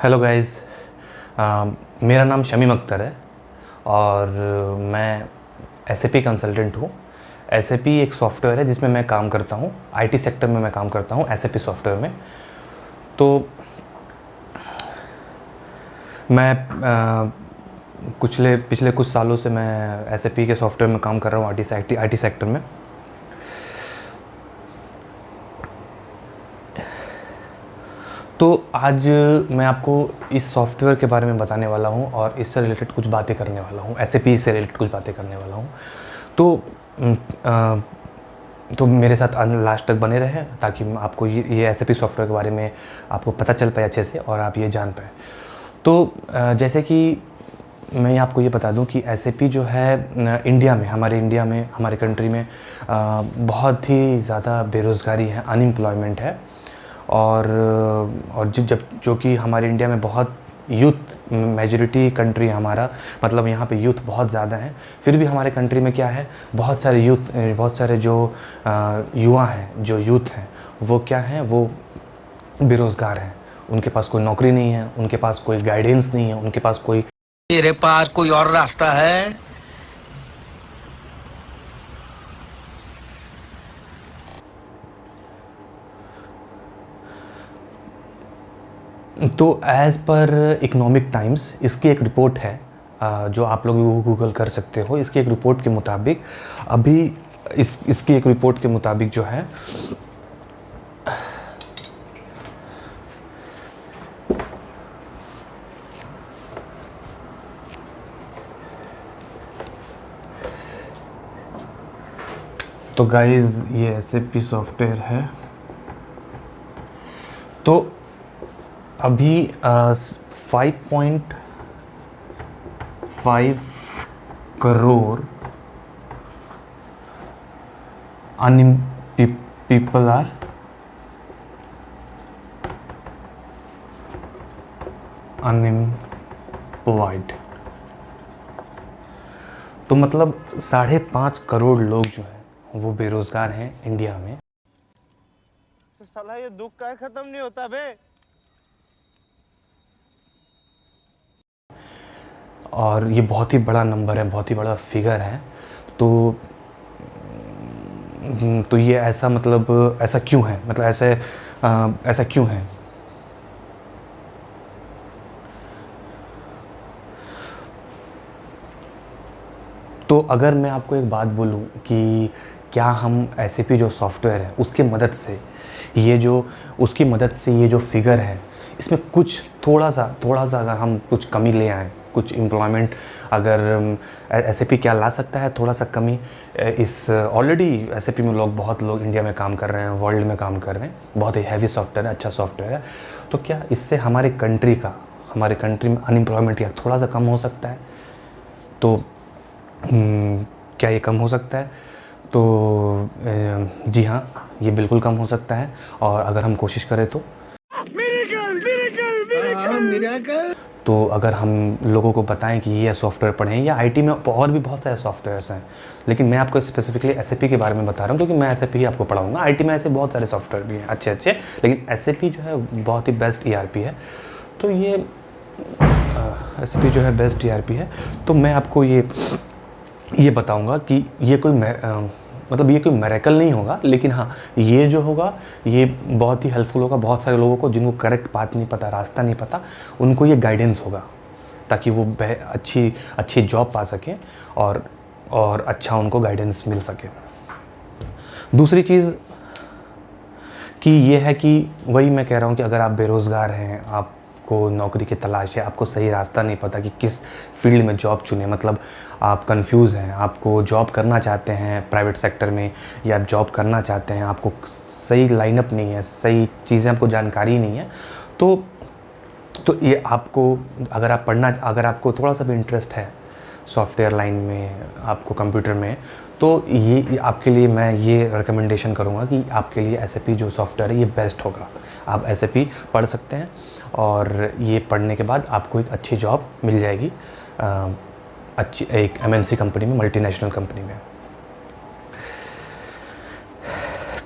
Hello guys. मेरा नाम शमीम अख्तर है और मैं एसएपी कंसल्टेंट हूँ। एसएपी एक सॉफ्टवेयर है जिसमें मैं काम करता हूँ। आईटी सेक्टर में मैं काम करता हूँ एसएपी सॉफ्टवेयर में। तो मैं पिछले कुछ सालों से मैं एसएपी के सॉफ्टवेयर में काम कर रहा हूँ आईटी सेक्टर में। तो आज मैं आपको इस सॉफ्टवेयर के बारे में बताने वाला हूँ और इससे रिलेटेड कुछ बातें करने वाला हूँ, एसएपी से रिलेटेड कुछ बातें करने वाला हूँ। तो अ, तो मेरे साथ लास्ट तक बने रहें ताकि आपको ये एसएपी सॉफ्टवेयर के बारे में आपको पता चल पाए अच्छे से और आप ये जान पाए। तो जैसे कि मैं आपको ये बता दूं कि एसएपी जो है इंडिया में, हमारे कंट्री में बहुत ही ज़्यादा बेरोज़गारी है, अनएम्प्लॉयमेंट है। और जो कि हमारे इंडिया में बहुत यूथ मेजॉरिटी कंट्री है हमारा, मतलब यहाँ पे यूथ बहुत ज़्यादा है। फिर भी हमारे कंट्री में क्या है, बहुत सारे जो युवा हैं, जो यूथ हैं, वो क्या हैं, वो बेरोज़गार हैं। उनके पास कोई नौकरी नहीं है, उनके पास कोई गाइडेंस नहीं है, उनके पास कोई तेरे पास कोई और रास्ता है? तो एज़ पर इकोनॉमिक टाइम्स इसकी एक रिपोर्ट है, जो आप लोग गूगल कर सकते हो। इसकी एक रिपोर्ट के मुताबिक अभी इसकी एक रिपोर्ट के मुताबिक जो है तो गाइज़ ये एसएपी सॉफ्टवेयर है। तो अभी 5.5 करोड़ पीपल आर अनएम्प्लॉयड। तो मतलब 5.5 करोड़ लोग जो हैं वो बेरोजगार हैं इंडिया में। तो साला ये दुख का खत्म नहीं होता बे। और ये बहुत ही बड़ा नंबर है, बहुत ही बड़ा फिगर है। तो ये ऐसा, मतलब ऐसा क्यों है, मतलब ऐसा क्यों है? तो अगर मैं आपको एक बात बोलूं कि क्या हम एसएपी जो सॉफ्टवेयर है उसकी मदद से ये जो फिगर है, इसमें कुछ थोड़ा सा अगर हम कुछ कमी ले आएँ, कुछ एम्प्लॉयमेंट, अगर एसएपी क्या ला सकता है, थोड़ा सा कमी। इस ऑलरेडी एसएपी में बहुत लोग इंडिया में काम कर रहे हैं, वर्ल्ड में काम कर रहे हैं, बहुत ही हैवी सॉफ्टवेयर है, अच्छा सॉफ्टवेयर है। तो क्या इससे हमारे कंट्री में अनएम्प्लॉयमेंट क्या थोड़ा सा कम हो सकता है? तो क्या ये कम हो सकता है? तो जी हाँ, ये बिल्कुल कम हो सकता है। और अगर हम कोशिश करें तो तो अगर हम लोगों को बताएं कि ये सॉफ्टवेयर पढ़ें, या आईटी में और भी बहुत सारे सॉफ्टवेयर्स हैं, लेकिन मैं आपको स्पेसिफिकली एसएपी के बारे में बता रहा हूँ क्योंकि मैं एसएपी ही आपको पढ़ाऊँगा। आईटी में ऐसे बहुत सारे सॉफ्टवेयर भी हैं अच्छे, लेकिन एसएपी जो है बहुत ही बेस्ट ईआरपी है। तो ये एसएपी जो है बेस्ट ईआरपी है। तो मैं आपको ये बताऊंगा कि ये कोई मिरेकल नहीं होगा, लेकिन हाँ, ये जो होगा ये बहुत ही हेल्पफुल होगा बहुत सारे लोगों को जिनको करेक्ट बात नहीं पता, रास्ता नहीं पता, उनको ये गाइडेंस होगा ताकि वो अच्छी जॉब पा सकें और अच्छा उनको गाइडेंस मिल सके। दूसरी चीज़ कि ये है कि वही मैं कह रहा हूँ कि अगर आप बेरोज़गार हैं, आपको नौकरी की तलाश है, आपको सही रास्ता नहीं पता कि किस फील्ड में जॉब चुने, मतलब आप कंफ्यूज हैं, आपको जॉब करना चाहते हैं प्राइवेट सेक्टर में, या आप जॉब करना चाहते हैं, आपको सही लाइनअप नहीं है, सही चीज़ें आपको जानकारी नहीं है, तो ये आपको अगर आपको थोड़ा सा भी इंटरेस्ट है सॉफ्टवेयर लाइन में, आपको कंप्यूटर में, तो ये आपके लिए मैं ये रिकमेंडेशन करूँगा कि आपके लिए एसएपी जो सॉफ्टवेयर है ये बेस्ट होगा। आप एसएपी पढ़ सकते हैं और ये पढ़ने के बाद आपको एक अच्छी जॉब मिल जाएगी, अच्छी एक एमएनसी कंपनी में, मल्टीनेशनल कंपनी में।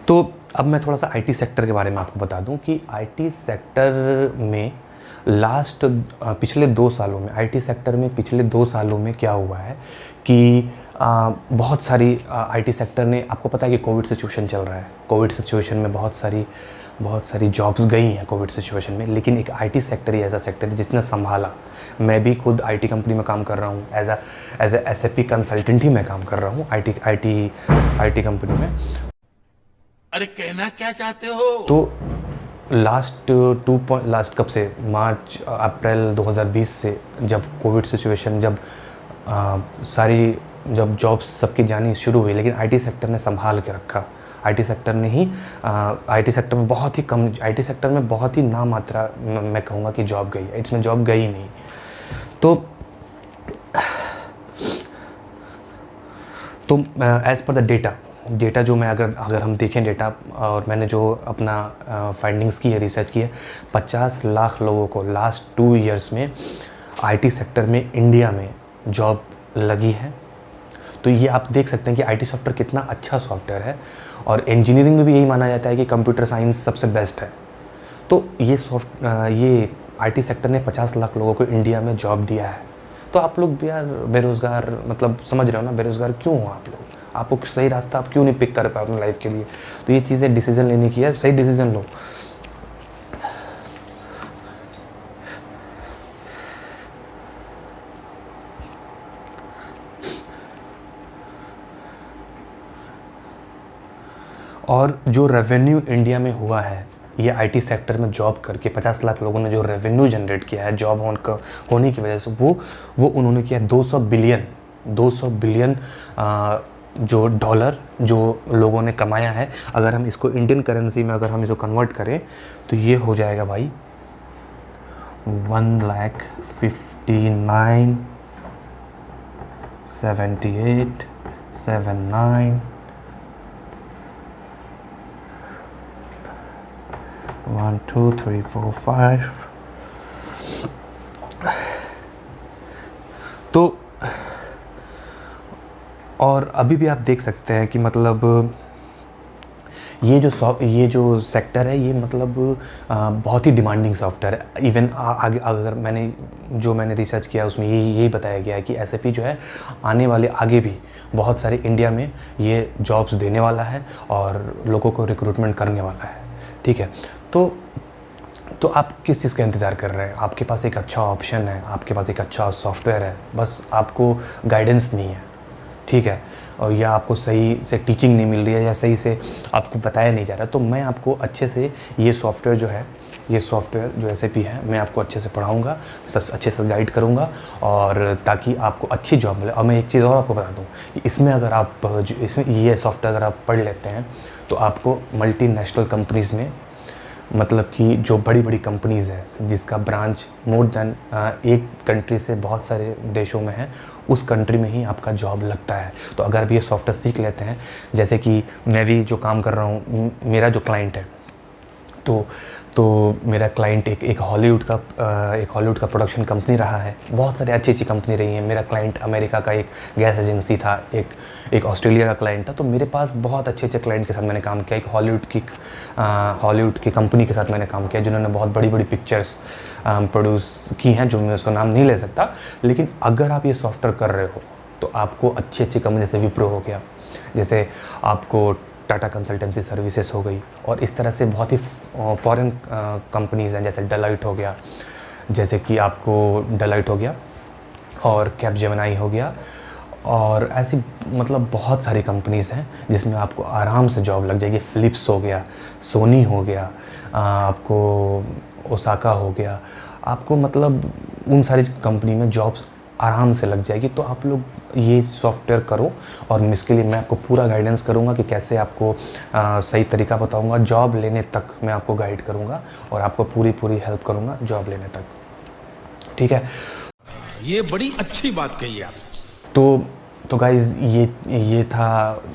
तो अब मैं थोड़ा सा आईटी सेक्टर के बारे में आपको बता दूं कि आईटी सेक्टर में पिछले 2 सालों में आईटी सेक्टर में पिछले 2 सालों में क्या हुआ है कि बहुत सारी आईटी सेक्टर ने, आपको पता है कि कोविड सिचुएशन चल रहा है, कोविड सिचुएशन में बहुत सारी जॉब्स गई हैं कोविड सिचुएशन में, लेकिन एक आईटी सेक्टर ही ऐसा सेक्टर है जिसने संभाला। मैं भी खुद आईटी कंपनी में काम कर रहा हूँ, एज ए एसएपी कंसल्टेंट ही मैं काम कर रहा हूँ आईटी कंपनी में। अरे कहना क्या चाहते हो? तो लास्ट कब से, मार्च अप्रैल 2020 से, जब कोविड सिचुएशन, जब जॉब्स सबकी जानी शुरू हुई, लेकिन आईटी सेक्टर ने संभाल के रखा। आईटी सेक्टर में बहुत ही नाम मात्रा मैं कहूँगा कि जॉब गई, इसमें जॉब गई नहीं। तो एज़ पर द डेटा जो मैं अगर हम देखें डेटा, और मैंने जो अपना फाइंडिंग्स की है, रिसर्च की है, 50 लाख लोगों को लास्ट 2 इयर्स में आईटी सेक्टर में इंडिया में जॉब लगी है। तो ये आप देख सकते हैं कि आईटी सॉफ्टवेयर कितना अच्छा सॉफ्टवेयर है, और इंजीनियरिंग में भी यही माना जाता है कि कंप्यूटर साइंस सबसे बेस्ट है। तो ये आईटी सेक्टर ने 50 लाख लोगों को इंडिया में जॉब दिया है। तो आप लोग भी यार बेरोज़गार, मतलब समझ रहे हो ना, बेरोज़गार क्यों हो आप लोग? आपको सही रास्ता आप क्यों नहीं पिक कर पाए अपनी लाइफ के लिए? तो ये चीज़ें डिसीजन लेने की है, सही डिसीजन लो। और जो रेवेन्यू इंडिया में हुआ है, ये आईटी सेक्टर में जॉब करके 50 लाख लोगों ने जो रेवेन्यू जनरेट किया है जॉब होने की वजह से, वो उन्होंने किया 200 बिलियन जो डॉलर जो लोगों ने कमाया है। अगर हम इसको इंडियन करेंसी में अगर हम इसको कन्वर्ट करें तो ये हो जाएगा भाई 1,59,78,79 1 2 3 4 5। तो और अभी भी आप देख सकते हैं कि मतलब ये जो सेक्टर है, ये मतलब बहुत ही डिमांडिंग सॉफ्टवेयर है। इवन आगे अगर मैंने रिसर्च किया उसमें यही बताया गया है कि एसएपी जो है आने वाले आगे भी बहुत सारे इंडिया में ये जॉब्स देने वाला है और लोगों को रिक्रूटमेंट करने वाला है। ठीक है, तो आप किस चीज़ का इंतज़ार कर रहे हैं? आपके पास एक अच्छा ऑप्शन है, आपके पास एक अच्छा सॉफ्टवेयर है, बस आपको गाइडेंस नहीं है, ठीक है, और या आपको सही से टीचिंग नहीं मिल रही है, या सही से आपको बताया नहीं जा रहा। तो मैं आपको अच्छे से ये सॉफ्टवेयर जो एसएपी है, मैं आपको अच्छे से पढ़ाऊँगा, अच्छे से गाइड करूँगा, और ताकि आपको अच्छी जॉब मिले। और मैं एक चीज़ और आपको बता दूँ कि इसमें ये सॉफ्टवेयर अगर आप पढ़ लेते हैं तो आपको मल्टीनेशनल कंपनीज़ में, मतलब कि जो बड़ी बड़ी कंपनीज़ हैं जिसका ब्रांच मोर देन एक कंट्री से बहुत सारे देशों में है, उस कंट्री में ही आपका जॉब लगता है। तो अगर भी ये सॉफ्टवेयर सीख लेते हैं, जैसे कि मैं भी जो काम कर रहा हूँ, मेरा जो क्लाइंट है, तो मेरा क्लाइंट एक हॉलीवुड का प्रोडक्शन कंपनी रहा है। बहुत सारी अच्छी कंपनी रही है। मेरा क्लाइंट अमेरिका का एक गैस एजेंसी था, एक ऑस्ट्रेलिया का क्लाइंट था। तो मेरे पास बहुत अच्छे क्लाइंट के साथ मैंने काम किया। एक हॉलीवुड की कंपनी के साथ मैंने काम किया जिन्होंने बहुत बड़ी बड़ी पिक्चर्स प्रोड्यूस की हैं, जो मैं उसका नाम नहीं ले सकता। लेकिन अगर आप ये सॉफ्टवेयर कर रहे हो तो आपको अच्छी कंपनी जैसे विप्रो हो गया, जैसे आपको टाटा कंसल्टेंसी सर्विसेज हो गई, और इस तरह से बहुत ही फॉरेन कंपनीज़ हैं, जैसे डेलॉइट हो गया, जैसे कि आपको डेलॉइट हो गया और कैपजेमिनी हो गया, और ऐसी मतलब बहुत सारी कंपनीज़ हैं जिसमें आपको आराम से जॉब लग जाएगी। फ़िलिप्स हो गया, सोनी हो गया, आपको ओसाका हो गया, आपको मतलब उन सारी कंपनी में जॉब्स आराम से लग जाएगी। तो आप लोग ये सॉफ्टवेयर करो, और इसके लिए मैं आपको पूरा गाइडेंस करूँगा कि कैसे आपको सही तरीका बताऊँगा। जॉब लेने तक मैं आपको गाइड करूँगा और आपको पूरी हेल्प करूँगा जॉब लेने तक, ठीक है। ये बड़ी अच्छी बात कही आप। तो गाइज़ ये था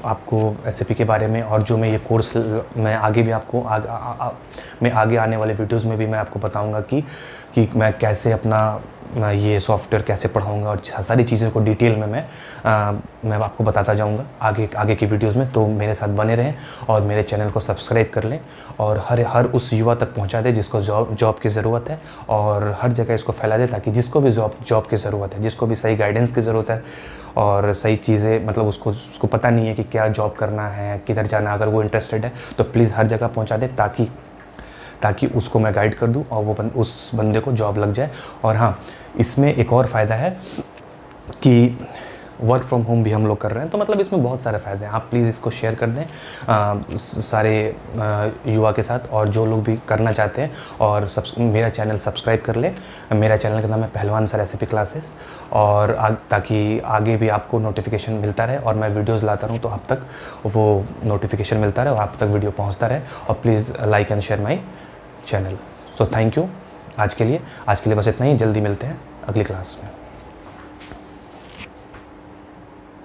आपको एसएपी के बारे में, और जो मैं ये कोर्स मैं आगे भी आपको मैं आगे आने वाले वीडियोस में भी मैं आपको बताऊंगा कि कि मैं कैसे अपना ये सॉफ्टवेयर कैसे पढ़ाऊँगा और सारी चीज़ों को डिटेल में मैं आपको बताता जाऊँगा आगे की वीडियोज़ में। तो मेरे साथ बने रहें और मेरे चैनल को सब्सक्राइब कर लें और हर उस युवा तक पहुँचा दें जिसको जॉब की ज़रूरत है, और हर जगह इसको फैला दें ताकि जिसको भी जॉब की ज़रूरत है, जिसको भी सही गाइडेंस की ज़रूरत है और सही चीज़ें, मतलब उसको पता नहीं है कि क्या जॉब करना है, किधर जाना, अगर वो इंटरेस्टेड है तो प्लीज़ हर जगह पहुँचा दें ताकि उसको मैं गाइड कर दूं और वो उस बंदे को जॉब लग जाए। और हाँ, इसमें एक और फ़ायदा है कि वर्क फ्रॉम होम भी हम लोग कर रहे हैं, तो मतलब इसमें बहुत सारे फ़ायदे हैं। आप प्लीज़ इसको शेयर कर दें सारे युवा के साथ, और जो लोग भी करना चाहते हैं और मेरा चैनल सब्सक्राइब कर ले। मेरा चैनल का नाम है पहलवान सर रेसिपी क्लासेस, और ताकि आगे भी आपको नोटिफिकेशन मिलता रहे और मैं वीडियोज़ लाता रहूँ तो आप तक वो नोटिफिकेशन मिलता रहे और आप तक वीडियो पहुँचता रहे। और please like and share my channel. So thank you आज के लिए बस इतना ही। जल्दी मिलते हैं अगली क्लास में।